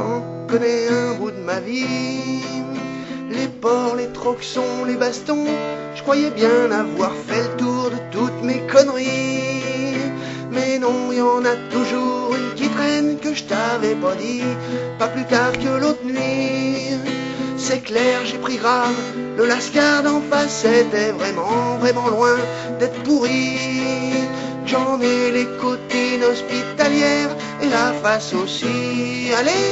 t'en connais un bout de ma vie. Les porcs, les troxons, les bastons, je croyais bien avoir fait le tour de toutes mes conneries. Mais non, y en a toujours une qui traîne que je t'avais pas dit, pas plus tard que l'autre nuit. C'est clair, j'ai pris grave, le lascar d'en face c'était vraiment, vraiment loin d'être pourri. J'en ai les côtines hospitalières et la face aussi. Allez,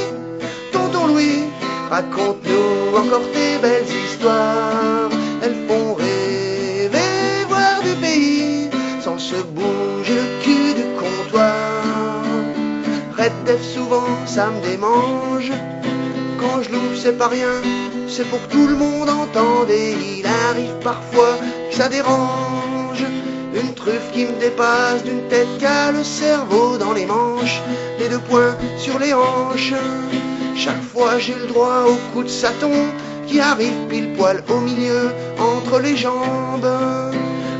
tonton Louis, raconte-nous encore tes belles histoires. Elles font rêver, voir du pays, sans se bouger le cul du comptoir. Red Def souvent, ça me démange. Quand je l'ouvre, c'est pas rien, c'est pour que tout le monde entende. Et il arrive parfois que ça dérange. Une truffe qui me dépasse d'une tête qu'a le cerveau dans les manches, les deux poings sur les hanches. Chaque fois j'ai le droit au coup de saton qui arrive pile poil au milieu entre les jambes.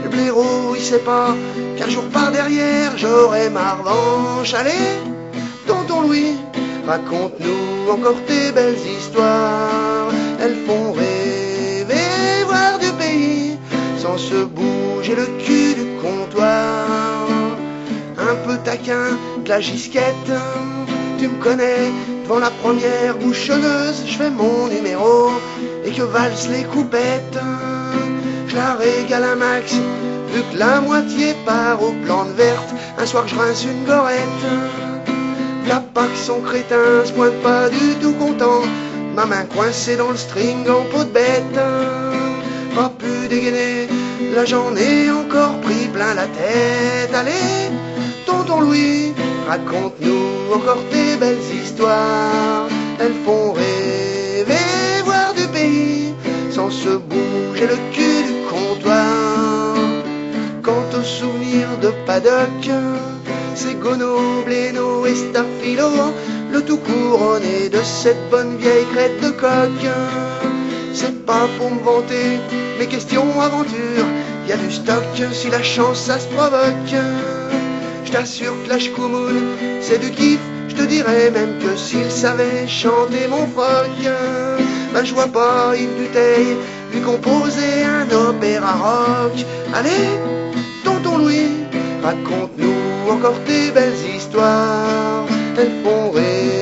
Le blaireau il sait pas qu'un jour par derrière j'aurai ma revanche. Allez, tonton Louis, raconte-nous encore tes belles histoires. Elles font rêver, voir du pays, sans se bouger le cul du comptoir. Un peu taquin, de la gisquette, tu me connais, devant la première bouchonneuse, je fais mon numéro, et que valsent les coupettes. Je la régale un max, vu que la moitié part aux plantes vertes, un soir que je rince une gorette. V'là pas que son crétin se pointe pas du tout content, ma main coincée dans le string en peau de bête. Pas pu dégainer, là j'en ai encore pris plein la tête. Allez, tonton Louis, raconte-nous encore tes belles histoires. Elles font rêver, voir du pays, sans se bouger le cul du comptoir. Quant aux souvenirs de paddock, c'est Gono, Bléno et Staphylo, le tout couronné de cette bonne vieille crête de coq. C'est pas pour me vanter, mais question aventure, y a du stock si la chance ça se provoque. Je t'assure que la Shkumun, c'est du kiff, je te dirais même que s'il savait chanter mon phoque. Ben je vois pas Yves Duteil lui composer un opéra rock. Allez, tonton Louis, raconte-nous encore tes belles histoires. Elles font rêver.